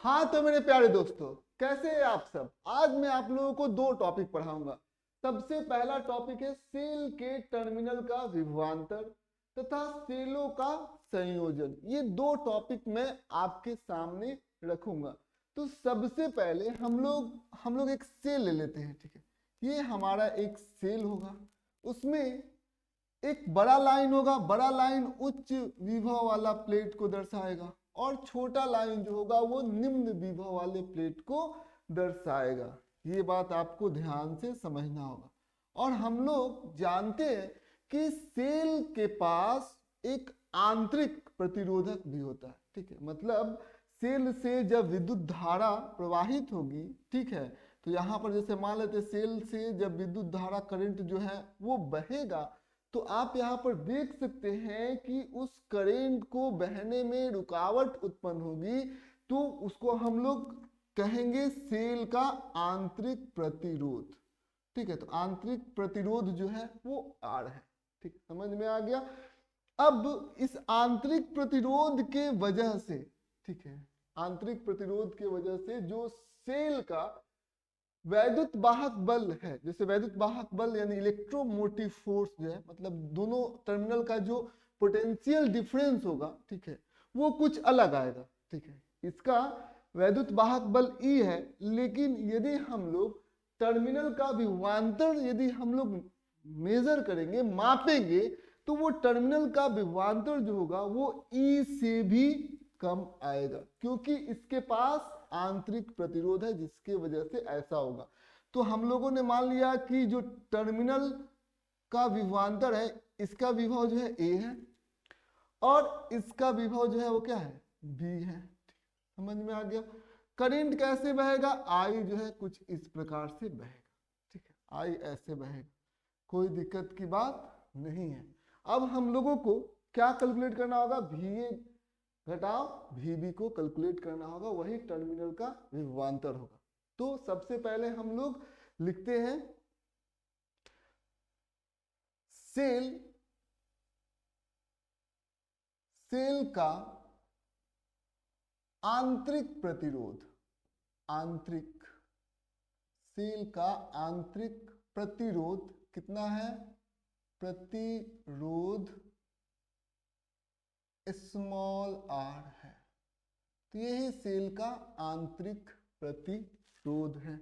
हाँ तो मेरे प्यारे दोस्तों, कैसे हैं आप सब। आज मैं आप लोगों को दो टॉपिक पढ़ाऊंगा। सबसे पहला टॉपिक है सेल के टर्मिनल का विभवांतर तथा सेलों का संयोजन। ये दो टॉपिक मैं आपके सामने रखूंगा। तो सबसे पहले हम लोग एक सेल ले लेते हैं, ठीक है। ये हमारा एक सेल होगा, उसमें एक बड़ा लाइन होगा। बड़ा लाइन उच्च विभव वाला प्लेट को दर्शाएगा और छोटा लाइन जो होगा वो निम्न विभव वाले प्लेट को दर्शाएगा। ये बात आपको ध्यान से समझना होगा। और हम लोग जानते हैं कि सेल के पास एक आंतरिक प्रतिरोधक भी होता है, ठीक है। मतलब सेल से जब विद्युत धारा प्रवाहित होगी, ठीक है, तो यहाँ पर जैसे मान लेते हैं सेल से जब विद्युत धारा करंट जो है वो बहेगा, तो आप यहाँ पर देख सकते हैं कि उस करेंट को बहने में रुकावट उत्पन्न होगी, तो उसको हम लोग कहेंगे सेल का आंतरिक प्रतिरोध, ठीक है। तो आंतरिक प्रतिरोध जो है वो आर है, ठीक, समझ में आ गया। अब इस आंतरिक प्रतिरोध के वजह से, ठीक है, आंतरिक प्रतिरोध के वजह से जो सेल का वैद्युत वाहक बल है, जैसे वैद्युत वाहक बल यानी इलेक्ट्रोमोटिव फोर्स जो है, मतलब दोनों टर्मिनल का जो पोटेंशियल डिफरेंस होगा, ठीक है, वो कुछ अलग आएगा, ठीक है। इसका वैद्युत वाहक बल ई है, लेकिन यदि हम लोग टर्मिनल का विभवांतर यदि हम लोग मेजर करेंगे, मापेंगे, तो वो टर्मिनल का विभवांतर जो होगा वो ई से भी कम आएगा, क्योंकि इसके पास आंतरिक प्रतिरोध है, जिसके वजह से ऐसा होगा। तो हम लोगों ने मान लिया कि जो टर्मिनल का विभवांतर है, इसका विभव जो है ए है और इसका विभव जो है वो क्या है, बी है। समझ में आ गया। करंट कैसे बहेगा, आई जो है कुछ इस प्रकार से बहेगा, ठीक है, आई ऐसे बहेगा, कोई दिक्कत की बात नहीं है। अब हम लोगों को क्या कैलकुलेट करना होगा, VA घटाओ VB को कैलकुलेट करना होगा, वही टर्मिनल का विभवांतर होगा। तो सबसे पहले हम लोग लिखते हैं सेल का आंतरिक प्रतिरोध, आंतरिक सेल का आंतरिक प्रतिरोध कितना है, प्रतिरोध स्मॉल आर है। तो यही सेल का आंतरिक प्रतिरोध है,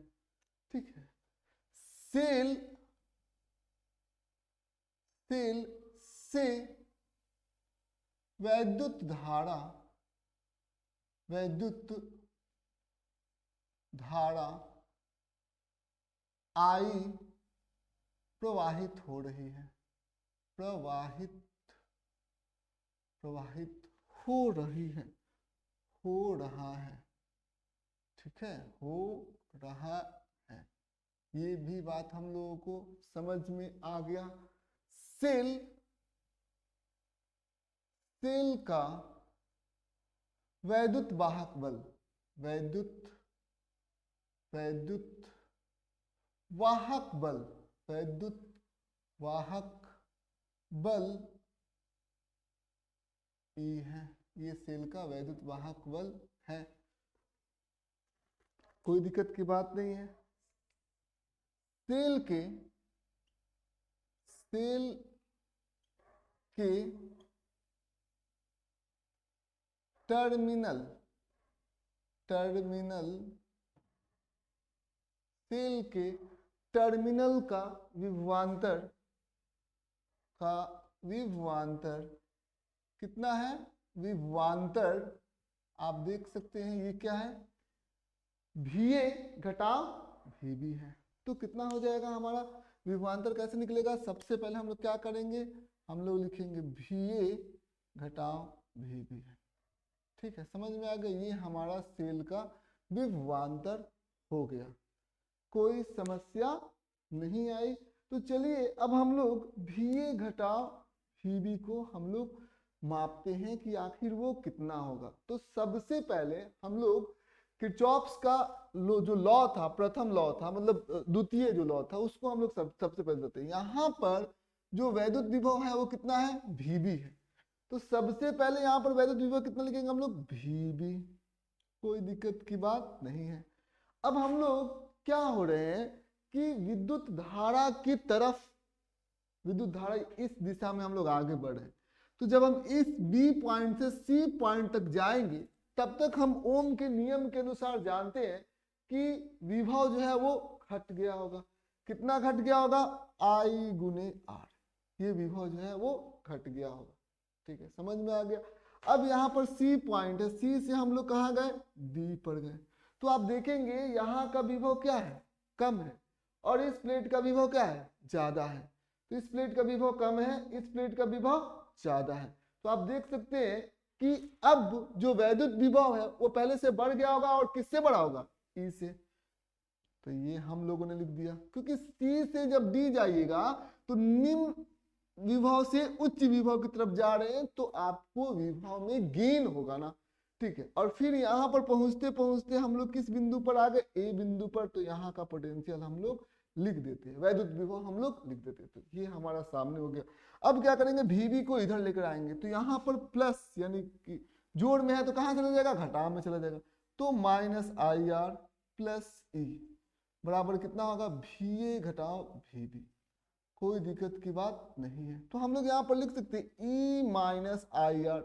ठीक है। सेल से वैद्युत धारा आई प्रवाहित हो रही है, प्रवाहित हो रही है, हो रहा है, ठीक है, हो रहा है। ये भी बात हम लोगों को समझ में आ गया। सेल का वैद्युत वाहक बल, वैद्युत वाहक बल, वैद्युत वाहक बल ई है। ये सेल का वैद्युत वाहक बल है, कोई दिक्कत की बात नहीं है। सेल के टर्मिनल सेल के टर्मिनल का विभवांतर कितना है, विभवांतर आप देख सकते हैं ये क्या है, VA घटाव VB है। तो कितना हो जाएगा हमारा विभवांतर, कैसे निकलेगा, सबसे पहले हम लोग क्या करेंगे, हम लोग लिखेंगे VA घटाव VB है, ठीक है। समझ में आ गया, ये हमारा सेल का विभवांतर हो गया, कोई समस्या नहीं आई। तो चलिए अब हम लोग VA घटाव VB को हम लोग मापते हैं कि आखिर वो कितना होगा। तो सबसे पहले हम लोग किरचॉफ्स का जो लॉ था, प्रथम लॉ था, मतलब द्वितीय जो लॉ था, उसको हम लोग सबसे पहले देते हैं। यहाँ पर जो वैद्युत विभव है वो कितना है, VB है। तो सबसे पहले यहाँ पर वैद्युत विभव कितना लिखेंगे हम लोग, VB, कोई दिक्कत की बात नहीं है। अब हम लोग क्या हो रहे हैं कि विद्युत धारा की तरफ, विद्युत धारा इस दिशा में हम लोग आगे बढ़ रहे हैं। तो जब हम इस बी पॉइंट से सी पॉइंट तक जाएंगे तब तक हम ओम के नियम के अनुसार जानते हैं कि विभव जो है वो घट गया होगा। कितना घट गया होगा? I गुने R। ये विभव जो है वो घट गया होगा। ठीक है, समझ में आ गया। अब यहाँ पर सी पॉइंट है, सी से हम लोग कहाँ गए? डी पर गए। तो आप देखेंगे यहाँ का विभव क्या है? कम है, और इस प्लेट का विभव क्या है? ज्यादा है। तो इस प्लेट का विभव कम है, इस प्लेट का विभव ज्यादा है। तो आप देख सकते हैं कि अब जो वैद्युत विभव है वो पहले से बढ़ गया होगा, और किससे बढ़ा होगा? ई से। तो ये हम लोगों ने लिख दिया, क्योंकि सी से जब डी जाइएगा तो निम्न विभव से उच्च विभव की तरफ जा रहे हैं, तो आपको विभव में गेन होगा ना। ठीक है, और फिर यहाँ पर पहुंचते पहुंचते हम लोग किस बिंदु पर आ गए? ए बिंदु पर। तो यहाँ का पोटेंशियल हम लोग लिख देते हैं, वैद्युत विभव हम लोग लिख देते हैं। तो ये हमारा सामने हो गया। अब क्या करेंगे? VB को इधर लेकर आएंगे, तो यहाँ पर प्लस यानी कि जोड़ में है तो कहाँ चला जाएगा? घटाव में चला जाएगा। तो -IR प्लस E बराबर कितना होगा? VA घटाव VB। कोई दिक्कत की बात नहीं है। तो हम लोग यहाँ पर लिख सकते हैं E माइनस IR।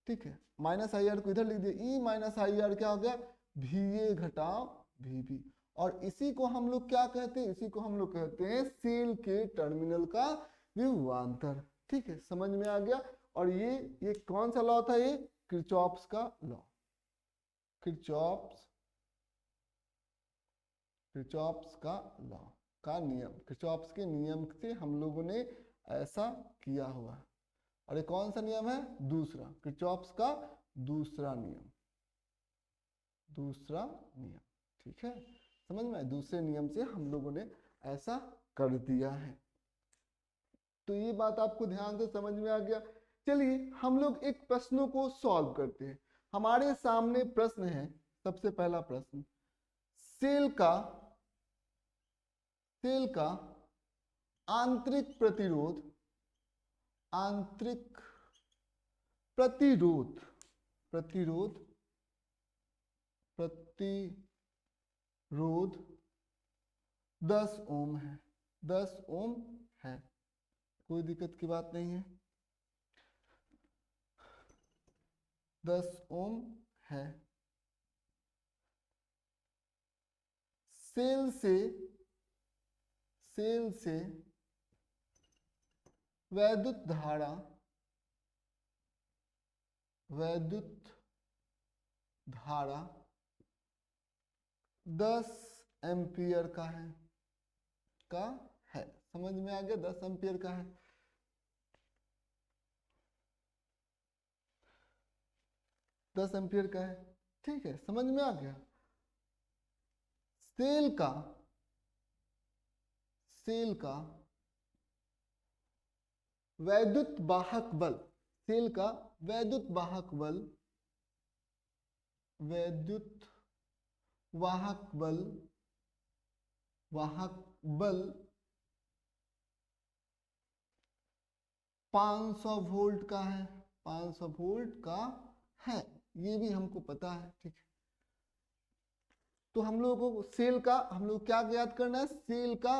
ठीक है, माइनस IR को इधर लिख दिया। E माइनस IR क्या हो गया? VA घटाव VB। और इसी को हम लोग क्या कहते हैं? इसी को हम लोग कहते हैं सेल के टर्मिनल का विभवांतर। ठीक है, समझ में आ गया। और ये कौन सा लॉ था? ये किरचॉफ्स का लॉ, किरचॉफ्स का लॉ का नियम, किरचॉफ्स के नियम से हम लोगों ने ऐसा किया हुआ है। और ये कौन सा नियम है? दूसरा, किरचॉफ्स का दूसरा नियम, दूसरा नियम। ठीक है, समझ में? दूसरे नियम से हम लोगों ने ऐसा कर दिया है। तो ये बात आपको ध्यान से समझ में आ गया। चलिए हम लोग एक प्रश्नों को सॉल्व करते हैं। हमारे सामने प्रश्न है, सबसे पहला प्रश्न, सेल का आंतरिक प्रतिरोध, आंतरिक प्रतिरोध 10 ओम है, 10 ओम है। कोई दिक्कत की बात नहीं है, 10 ओम है। सेल से वैद्युत धारा 10 एम्पियर का है। समझ में आ गया? 10 एम्पियर का है। ठीक है, समझ में आ गया। सेल का वैद्युत वाहक बल, सेल का वैद्युत वाहक बल 500 वोल्ट का है, 500 वोल्ट का है। ये भी हमको पता है। ठीक है, तो हम लोगों को सेल का, हम लोग क्या ज्ञात करना है? सेल का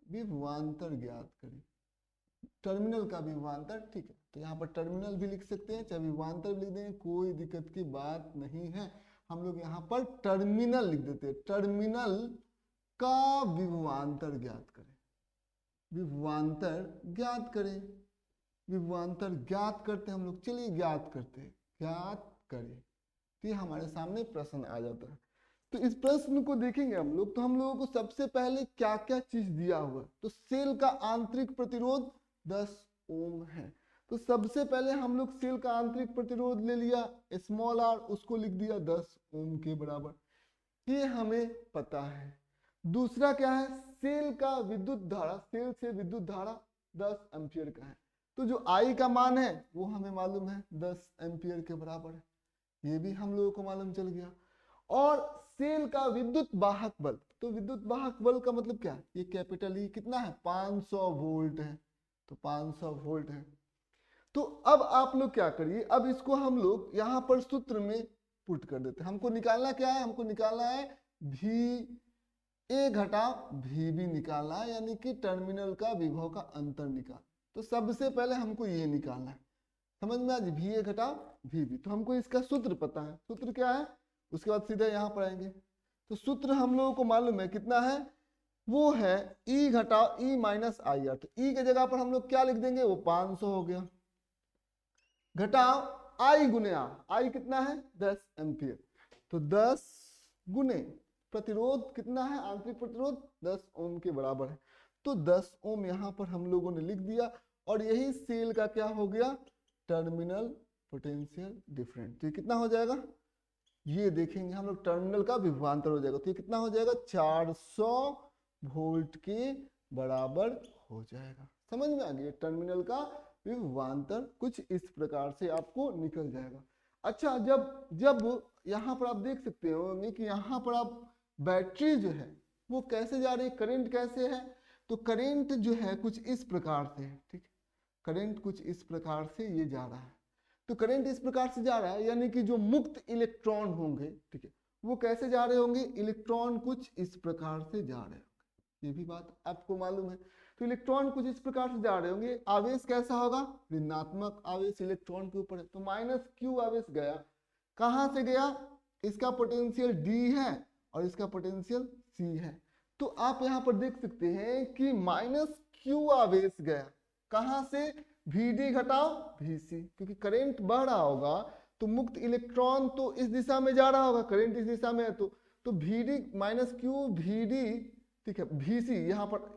विभवांतर, ज्ञात करें, टर्मिनल का विभवांतर। ठीक है, तो यहाँ पर टर्मिनल भी लिख सकते हैं, चाहे विभवांतर भी लिख दें, कोई दिक्कत की बात नहीं है। हम लोग यहाँ पर टर्मिनल लिख देते हैं, टर्मिनल का विभवांतर ज्ञात करें, विभवांतर ज्ञात करते हैं हम लोग। चलिए ज्ञात करें। तो ये हमारे सामने प्रश्न आ जाता है। तो इस प्रश्न को देखेंगे हम लोग, तो हम लोगों को सबसे पहले क्या क्या चीज दिया हुआ। तो सेल का आंतरिक प्रतिरोध 10 ओम है। तो सबसे पहले हम लोग सेल का आंतरिक प्रतिरोध ले लिया, स्मॉल r, उसको लिख दिया 10 ओम के बराबर। ये हमें पता है। दूसरा क्या है? सेल का विद्युत धारा, सेल से विद्युत धारा 10 एम्पियर का है। तो जो I का मान है वो हमें मालूम है 10 एम्पियर के बराबर है। ये भी हम लोगों को मालूम चल गया। और सेल का विद्युत वाहक बल, तो विद्युत वाहक बल का मतलब क्या है? ये कैपिटल E कितना है? 500 वोल्ट है। तो 500 वोल्ट है। तो अब आप लोग क्या करिए, अब इसको हम लोग यहाँ पर सूत्र में पुट कर देते हैं। हमको निकालना क्या है, हमको निकालना है भी ए घटा भी बी निकालना है, यानी कि टर्मिनल का विभव का अंतर निकाल। तो सबसे पहले हमको ये निकालना है, समझ में आज भी ए घटा भी बी। तो हमको इसका सूत्र पता है, सूत्र क्या है, उसके बाद सीधे यहाँ पर आएंगे। तो सूत्र हम लोगों को मालूम है कितना है, वो है ई घटा ई माइनस आई आर। तो ई के जगह पर हम लोग क्या लिख देंगे, वो 500 हो गया, घटाओ आई गुने आर, आई कितना है 10 एम्पियर। तो 10 गुने प्रतिरोध कितना है, आंतरिक प्रतिरोध 10 ओम के बराबर है। तो 10 ओम यहाँ पर हम लोगों ने लिख दिया, और यही सेल का क्या हो गया, टर्मिनल पोटेंशियल डिफरेंस। तो ये कितना हो जाएगा, ये देखेंगे हम लोग, टर्मिनल का विभवांतर हो जाएगा। तो ये कितना हो जाएगा, 400 वोल्ट के बराबर हो जाएगा। समझ में आ गया, टर्मिनल का विभवांतर कुछ इस प्रकार से आपको निकल जाएगा। अच्छा, जब जब यहाँ पर आप देख सकते हो कि यहाँ पर आप बैटरी जो है वो कैसे जा रही है, करंट कैसे है, तो करंट जो है कुछ इस प्रकार से है, ठीक है, करंट कुछ इस प्रकार से ये जा रहा है। तो करंट इस प्रकार से जा रहा है, यानी कि जो मुक्त इलेक्ट्रॉन होंगे, ठीक है, वो कैसे जा रहे होंगे, इलेक्ट्रॉन कुछ इस प्रकार से जा रहे होंगे, ये भी बात आपको मालूम है। तो इलेक्ट्रॉन कुछ इस प्रकार से जा रहे होंगे, आवेश कैसा होगा, ऋणात्मक आवेश इलेक्ट्रॉन के ऊपर है। तो माइनस क्यू आवेश गया, कहां से गया, इसका पोटेंशियल डी है और इसका पोटेंशियल सी है। तो आप यहां पर देख सकते हैं कि माइनस क्यू आवेश गया, कहां से, Vd घटाओ Vc, क्योंकि करंट बढ़ रहा होगा तो मुक्त इलेक्ट्रॉन तो इस दिशा में जा रहा होगा, करंट इस दिशा में है, तो Vd माइनस क्यू Vd, ठीक है, Vc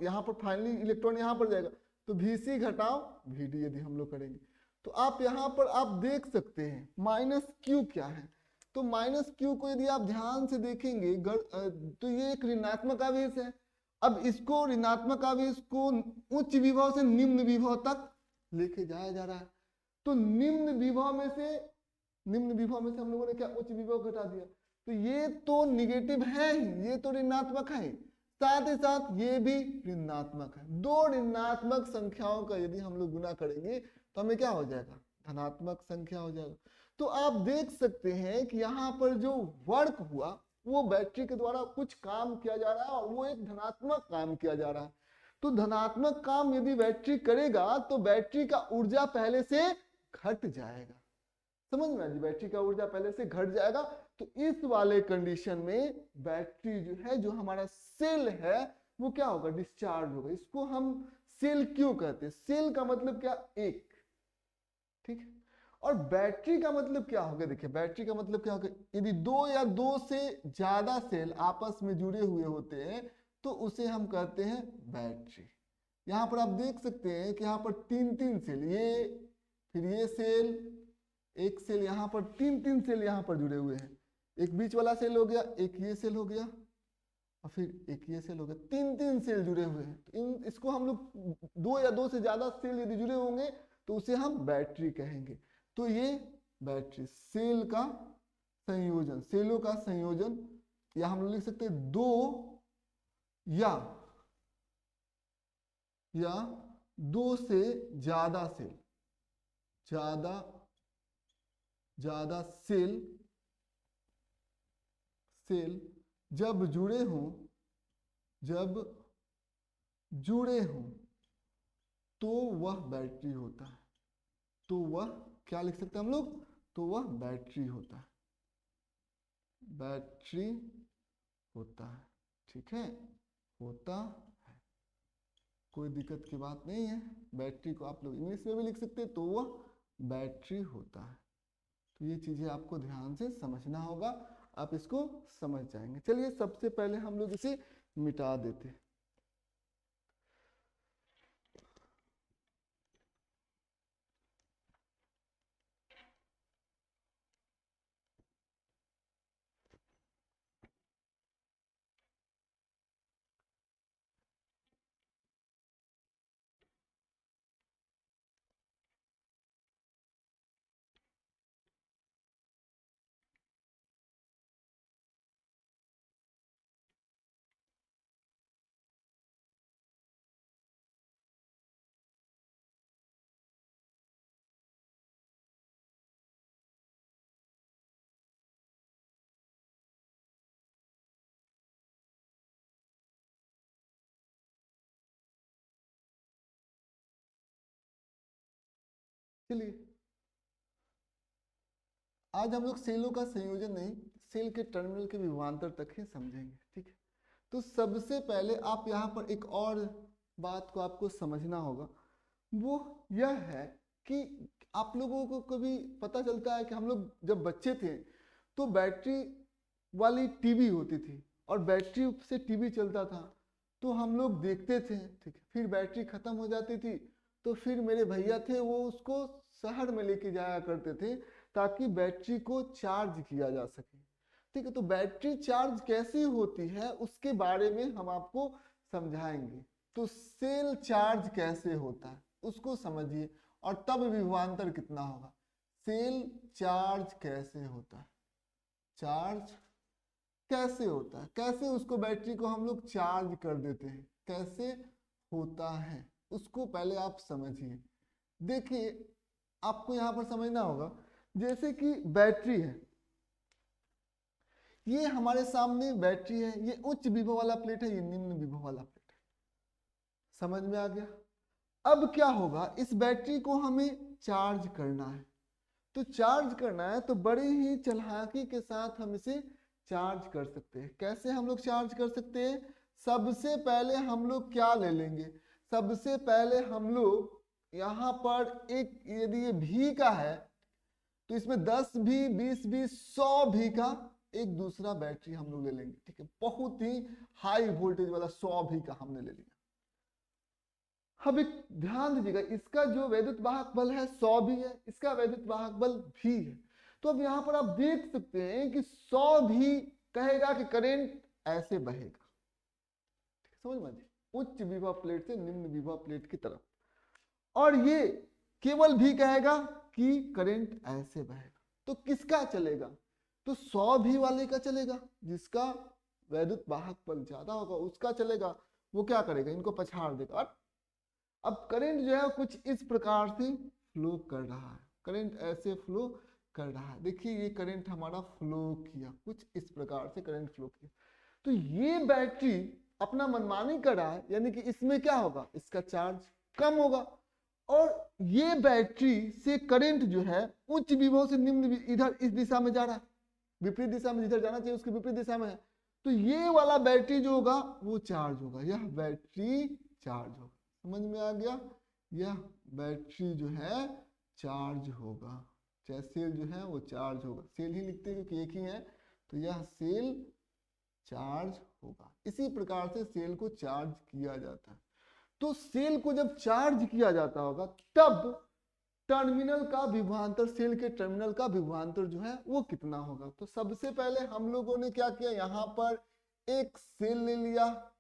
यहाँ पर फाइनली इलेक्ट्रॉन यहाँ पर जाएगा, तो Vc घटाओ Vd यदि हम लोग करेंगे। तो आप यहाँ पर आप देख सकते हैं माइनस क्यू क्या है। तो माइनस क्यू को यदि आप ध्यान से देखेंगे तो ये एक ऋणात्मक आवेश है। अब इसको ऋणात्मक आवेश को उच्च विभव से निम्न विभव तक लेके जाया जा रहा है। तो निम्न विभव में से हम लोगों ने क्या उच्च विभव घटा दिया, तो ये तो निगेटिव है ही, ये तो ऋणात्मक है, साथ ही साथ ये भी ऋणात्मक है। दो ऋणात्मक संख्याओं का यदि हम लोग गुना करेंगे तो हमें क्या हो जाएगा, धनात्मक संख्या हो जाएगा। तो आप देख सकते हैं कि यहाँ पर जो वर्क हुआ वो बैटरी के द्वारा कुछ काम किया जा रहा है और वो एक धनात्मक काम किया जा रहा है। तो धनात्मक काम यदि बैटरी करेगा तो बैटरी का ऊर्जा पहले से घट जाएगा, समझ में आ जी, बैटरी का ऊर्जा पहले से घट जाएगा। तो इस वाले कंडीशन में बैटरी जो है, जो हमारा सेल है, वो क्या होगा, डिस्चार्ज होगा। इसको हम सेल क्यों कहते हैं, सेल का मतलब क्या, एक, ठीक है, और बैटरी का मतलब क्या होगा, देखिए बैटरी का मतलब क्या होगा, यदि दो या दो से ज्यादा सेल आपस में जुड़े हुए होते हैं तो उसे हम कहते हैं बैटरी। यहाँ पर आप देख सकते हैं कि यहाँ पर तीन तीन सेल, ये फिर ये सेल, एक सेल यहाँ पर, तीन तीन सेल यहाँ पर जुड़े हुए हैं, एक बीच वाला सेल हो गया, एक ये सेल हो गया और फिर एक ये सेल हो गया, तीन तीन सेल जुड़े हुए हैं। तो इसको हम लोग दो या दो से ज्यादा सेल यदि जुड़े होंगे तो उसे हम बैटरी कहेंगे। तो ये बैटरी सेल का संयोजन, सेलों का संयोजन, या हम लोग लिख सकते हैं दो या दो से ज्यादा सेल, ज्यादा सेल जब जुड़े हों तो वह बैटरी होता है। तो वह क्या लिख सकते हैं हम लोग, तो वह बैटरी होता है, बैटरी होता है, ठीक है, होता है, कोई दिक्कत की बात नहीं है। बैटरी को आप लोग इंग्लिश में भी लिख सकते हैं, तो वह बैटरी होता है। तो ये चीजें आपको ध्यान से समझना होगा, आप इसको समझ जाएंगे। चलिए सबसे पहले हम लोग इसे मिटा देते हैं। चलिए आज हम लोग सेलों का संयोजन नहीं, सेल के टर्मिनल के विभवांतर तक ही समझेंगे, ठीक है। तो सबसे पहले आप यहाँ पर एक और बात को आपको समझना होगा, वो यह है कि आप लोगों को कभी पता चलता है कि हम लोग जब बच्चे थे तो बैटरी वाली टीवी होती थी और बैटरी से टीवी चलता था, तो हम लोग देखते थे, ठीक है। फिर बैटरी खत्म हो जाती थी तो फिर मेरे भैया थे वो उसको शहर में लेके जाया करते थे ताकि बैटरी को चार्ज किया जा सके, ठीक है। तो बैटरी चार्ज कैसे होती है उसके बारे में हम आपको समझाएंगे। तो सेल चार्ज कैसे होता है उसको समझिए और तब विभवांतर कितना होगा। सेल चार्ज कैसे होता है, चार्ज कैसे होता है, कैसे उसको बैटरी को हम लोग चार्ज कर देते हैं, कैसे होता है उसको पहले आप समझिए। देखिए आपको यहां पर समझना होगा, जैसे कि बैटरी है, ये हमारे सामने बैटरी है, ये उच्च विभव वाला प्लेट है, ये निम्न विभव वाला प्लेट है, समझ में आ गया। अब क्या होगा, इस बैटरी को हमें चार्ज करना है, तो चार्ज करना है तो बड़ी ही चालाकी के साथ हम इसे चार्ज कर सकते हैं। कैसे हम लोग चार्ज कर सकते हैं, सबसे पहले हम लोग क्या ले लेंगे, सबसे पहले हम लोग यहाँ पर एक, यदि ये भी का है तो इसमें 10 भी 20 भी 100 भी का एक दूसरा बैटरी हम लोग ले लेंगे, ठीक है। बहुत ही हाई वोल्टेज वाला 100 भी का हमने ले लिया। अब एक ध्यान दीजिएगा, इसका जो वैद्युत वाहक बल है 100 भी है, इसका वैद्युत वाहक बल भी है। तो अब यहाँ पर आप देख सकते हैं कि 100 भी कहेगा कि करंट ऐसे बहेगा, समझ में, उच्च विभव प्लेट से निम्न विभव प्लेट की तरफ, और ये केवल भी कहेगा कि करंट ऐसे बहेगा। तो किसका चलेगा, तो 100 भी वाले का चलेगा, जिसका वैद्युत वाहक बल ज्यादा होगा उसका चलेगा। वो क्या करेगा, इनको पछाड़ देगा। और अब करंट जो है कुछ इस प्रकार से फ्लो कर रहा है, करंट ऐसे फ्लो कर रहा है। देखिए ये करंट हमारा फ्लो किया, कुछ इस प्रकार से करंट फ्लो किया। तो ये बैटरी अपना मनमानी कर रहा है, यानी कि इसमें क्या होगा, इसका चार्ज कम होगा, और ये बैटरी से करंट जो है उच्च विभव से निम्न इधर इस दिशा में जा रहा है, विपरीत दिशा में, जिधर जाना चाहिए उसके विपरीत दिशा में है। तो ये वाला बैटरी जो होगा वो चार्ज होगा, यह बैटरी चार्ज होगा, समझ में आ गया। यह बैटरी जो है चार्ज होगा, चाहे सेल जो है वो चार्ज होगा, सेल ही लिखते हैं क्योंकि एक ही है, तो यह सेल चार्ज होगा। इसी प्रकार से सेल को चार्ज किया जाता है। तो सेल को जब चार्ज किया जाता होगा तब टर्मिनल का विभवांतर, सेल के टर्मिनल का विभवांतर जो है वो कितना होगा। तो सबसे पहले हम लोगों ने क्या किया, यहाँ पर एक सेल ले लिया,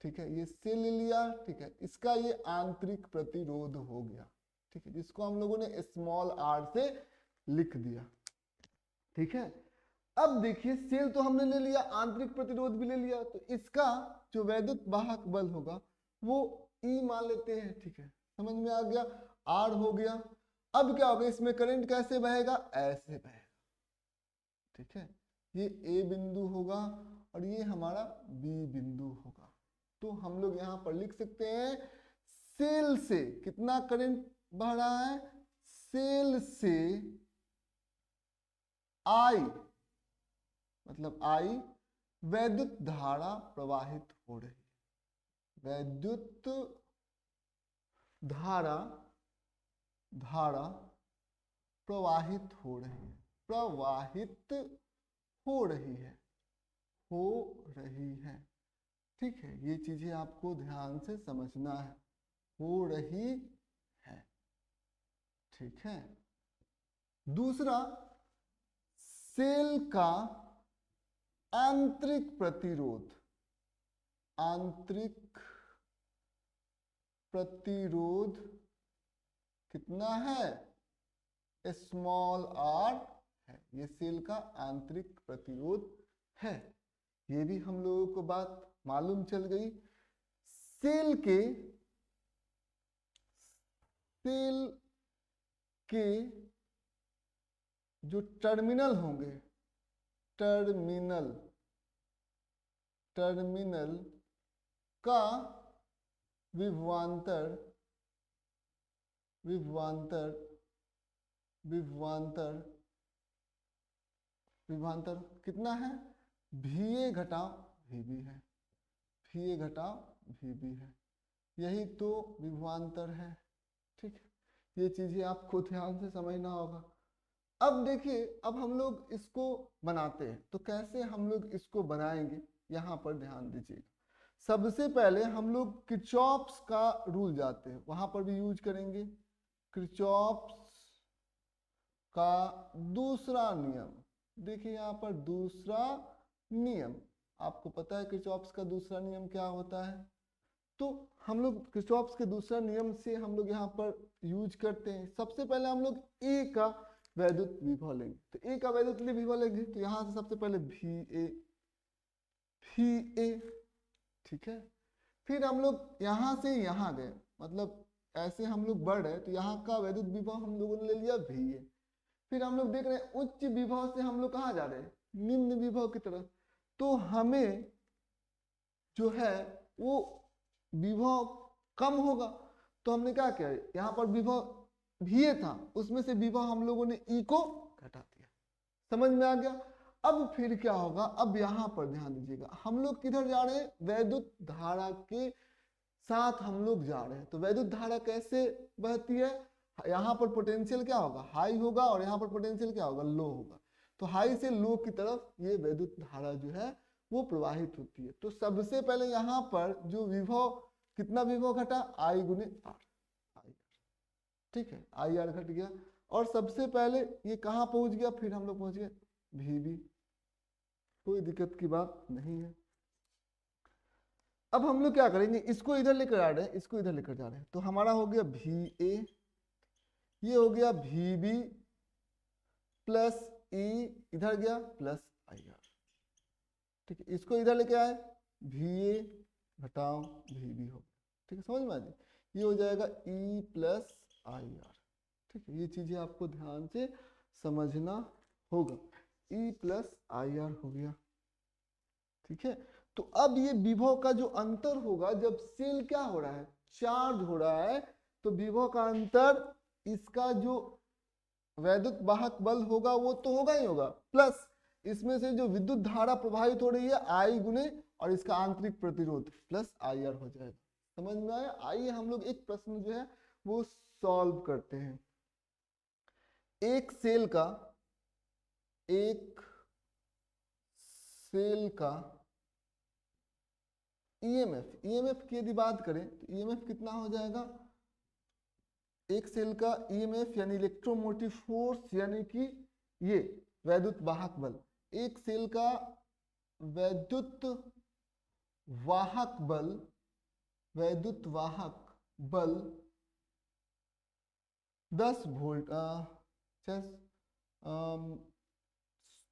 ठीक है, ये सेल ले लिया, ठीक है। इसका ये आंतरिक प्रतिरोध हो गया, ठीक है, जिसको हम लोगों ने स्मॉल r से लिख दिया, ठीक है। अब देखिए सेल तो हमने ले लिया, आंतरिक प्रतिरोध भी ले लिया, तो इसका जो वैद्युत वाहक बल होगा वो E मान लेते हैं, ठीक है, समझ में आ गया, R हो गया। अब क्या होगा, इसमें करंट कैसे बहेगा, ऐसे बहेगा, ठीक है। ये A बिंदु होगा और ये हमारा B बिंदु होगा। तो हम लोग यहाँ पर लिख सकते हैं सेल से कितना करंट बह रहा है, सेल से I, मतलब I वैद्युत धारा प्रवाहित हो रही है, वैद्युत धारा प्रवाहित हो रही है, प्रवाहित हो रही है, हो रही है, ठीक है। ये चीजें आपको ध्यान से समझना है, हो रही है, ठीक है। दूसरा, सेल का आंतरिक प्रतिरोध, आंतरिक प्रतिरोध कितना है, स्मॉल r है, ये सेल का आंतरिक प्रतिरोध है। ये भी हम लोगों को बात मालूम चल गई। सेल के जो टर्मिनल होंगे, टर्मिनल का विभवांतर विभवांतर, विभवांतर कितना है, VA घटाव VB है, VA घटाव VB है, यही तो विभवांतर है। ठीक है, ये चीजें आपको ध्यान से समझना होगा। अब देखिए, अब हम लोग इसको बनाते हैं, तो कैसे हम लोग इसको बनाएंगे, यहाँ पर ध्यान दीजिएगा। सबसे पहले हम लोग किरचॉफ्स का रूल जाते हैं, वहां पर भी यूज करेंगे किरचॉफ्स का दूसरा नियम। देखिए यहाँ पर दूसरा नियम, आपको पता है किरचॉफ्स का दूसरा नियम क्या होता है, तो हम लोग किरचॉफ्स के दूसरा नियम से हम लोग यहाँ पर यूज करते हैं। सबसे पहले हम लोग ए का वैद्युत विभव लेंगे, तो ए का वैद्युत विभव लेंगे, तो यहाँ से सबसे पहले VA, ठीक है। फिर हम लोग यहाँ से यहाँ गए, मतलब ऐसे हम लोग बढ़ रहे, तो यहाँ का वैद्युत विभव हम लोगों ने ले लिया VA। फिर हम लोग देख रहे हैं उच्च विभव से हम लोग कहाँ जा रहे हैं, निम्न विभव की तरफ, तो हमें जो है वो विभव कम होगा, तो हमने क्या किया, यहाँ पर विभव VA था, उसमें से विभव हम लोगों ने E को घटा दिया। समझ में आ गया। अब फिर क्या होगा, अब यहाँ पर ध्यान दीजिएगा, हम लोग किधर जा रहे हैं, वैद्युत धारा के साथ हम लोग जा रहे हैं। तो वैद्युत धारा कैसे बहती है, यहाँ पर पोटेंशियल क्या होगा, हाई होगा, और यहाँ पर पोटेंशियल क्या होगा, लो होगा। तो हाई से लो की तरफ ये वैद्युत धारा जो है वो प्रवाहित होती है। तो सबसे पहले यहाँ पर जो विभव, कितना विभव घटा, I गुने R, ठीक है, IR घट गया, और सबसे पहले ये कहाँ पहुंच गया, फिर हम लोग पहुंच गए VB, कोई दिक्कत की बात नहीं है। अब हम लोग क्या करेंगे, इसको इधर लेकर आ रहे हैं, इसको इधर लेकर जा रहे हैं, तो हमारा हो गया VA, ये हो गया VB प्लस E, इधर गया प्लस IR, ठीक है। इसको इधर लेके आए, VA घटाओ VB हो, ठीक है, समझ में आ जाए, ये हो जाएगा E प्लस IR, ठीक है। ये चीजें आपको ध्यान से समझना होगा, E प्लस IR हो गया, ठीक है। तो अब ये विभव का जो अंतर होगा, जब सेल क्या हो रहा है, चार्ज हो रहा है, तो विभव का अंतर, इसका जो वैद्युत वाहक बल होगा वो तो होगा ही होगा, प्लस इसमें से जो विद्युत धारा प्रवाहित हो रही है I गुने, और इसका आंतरिक प्रतिरोध प्लस IR हो जाएगा। समझ में आया। आइए हम लोग एक प्रश्न जो है वो सॉल्व करते हैं। एक सेल का ईएमएफ की यदि बात करें तो ईएमएफ कितना हो जाएगा, एक सेल का ईएमएफ यानी इलेक्ट्रोमोटिव फोर्स, यानी कि ये वैद्युत वाहक बल, एक सेल का वैद्युत वाहक बल 10 वोल्ट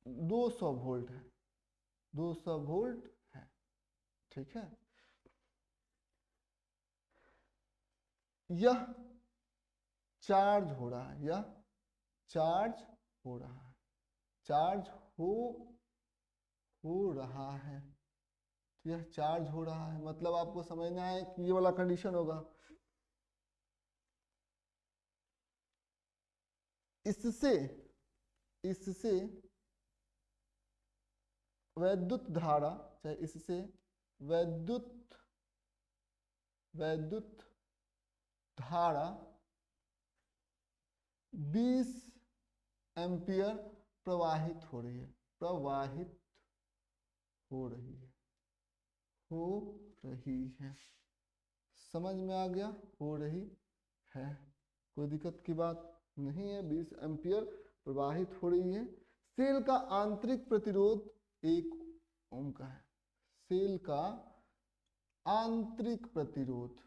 200 वोल्ट है, 200 वोल्ट है, ठीक है। यह चार्ज हो रहा है, यह चार्ज हो रहा है, चार्ज हो रहा है, यह चार्ज हो रहा है, मतलब आपको समझना है कि ये वाला कंडीशन होगा, इससे वैद्युत धारा, चाहे इससे वैद्युत धारा 20 एम्पियर प्रवाहित हो रही है, समझ में आ गया, हो रही है, कोई दिक्कत की बात नहीं है, 20 एम्पियर प्रवाहित हो रही है। सेल का आंतरिक प्रतिरोध 1 ओम का है, सेल का आंतरिक प्रतिरोध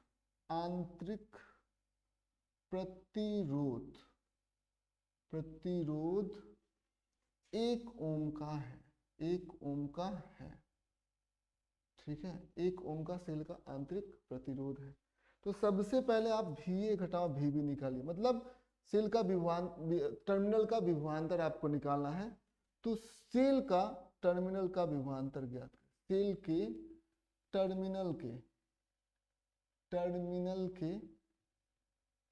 1 ओम का है, 1 ओम का है, ठीक है, 1 ओम का सेल का आंतरिक प्रतिरोध है। तो सबसे पहले आप VA घटाओ VB निकालिए, मतलब सेल का टर्मिनल का विभवांतर आपको निकालना है। तो सेल का टर्मिनल का विभवांतर ज्ञात करें, सेल के टर्मिनल के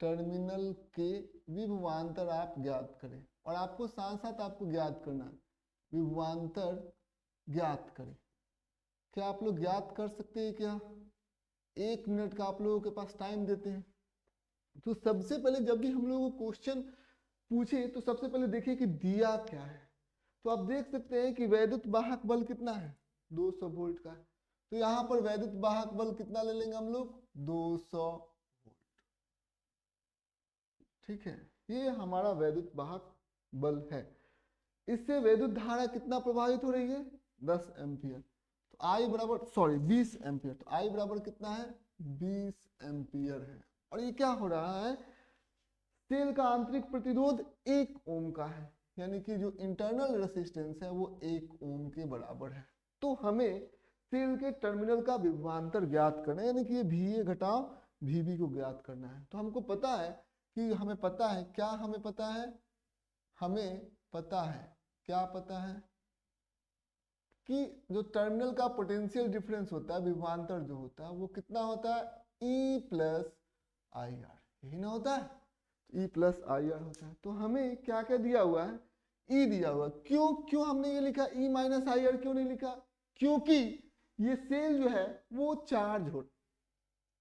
टर्मिनल के विभवांतर आप ज्ञात करें, और आपको साथ साथ आपको ज्ञात करना है विभवांतर ज्ञात करें। क्या आप लोग ज्ञात कर सकते हैं क्या? 1 मिनट का आप लोगों के पास टाइम देते हैं। तो सबसे पहले जब भी हम लोगों को क्वेश्चन पूछे तो सबसे पहले देखिए कि दिया क्या है। तो आप देख सकते हैं कि वैद्युत वाहक बल कितना है, 200 वोल्ट का। तो यहाँ पर वैद्युत वाहक बल कितना ले लेंगे हम लोग, 200 वोल्ट। ठीक है, ये हमारा वैद्युत वाहक बल है। इससे वैद्युत धारा कितना प्रभावित हो रही है, 10 एम्पियर। तो आई बराबर 20 एम्पियर। तो आई बराबर कितना है, 20 एम्पियर है। और ये क्या हो रहा है, सेल का आंतरिक प्रतिरोध 1 ओम का है, यानी कि जो इंटरनल रेसिस्टेंस है वो 1 ओम के बराबर है। तो हमें सेल के टर्मिनल का विभवांतर ज्ञात करना है, यानी कि ये VA घटाओ VB को ज्ञात करना है। तो हमको पता है कि हमें पता है क्या, हमें पता है, हमें पता है क्या, पता है कि जो टर्मिनल का पोटेंशियल डिफरेंस होता है, विभवांतर जो होता है वो कितना होता है, E प्लस IR, यही ना होता है, E प्लस IR होता है। तो हमें क्या क्या दिया हुआ है, E दिया हुआ। क्यों हमने ये लिखा E माइनस IR, क्यों नहीं लिखा, क्योंकि ये सेल जो है वो चार्ज हो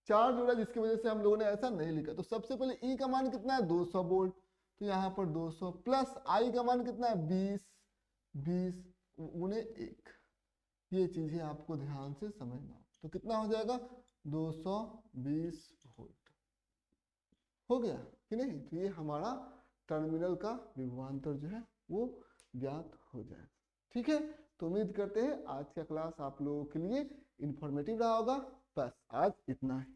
रहा है, जिसकी वजह से हम लोगों ने ऐसा नहीं लिखा। तो सबसे पहले E का मान कितना है, 200 वोल्ट। तो यहाँ पर 200 प्लस I का मान कितना है, 20 गुणे 1। ये चीजें आपको ध्यान से समझना हो। तो कितना हो जाएगा, 220 वोल्ट हो गया कि नहीं। तो ये हमारा टर्मिनल का विभवांतर जो है वो ज्ञात हो जाए। ठीक है, तो उम्मीद करते हैं आज का क्लास आप लोगों के लिए इंफॉर्मेटिव रहा होगा। बस आज इतना ही।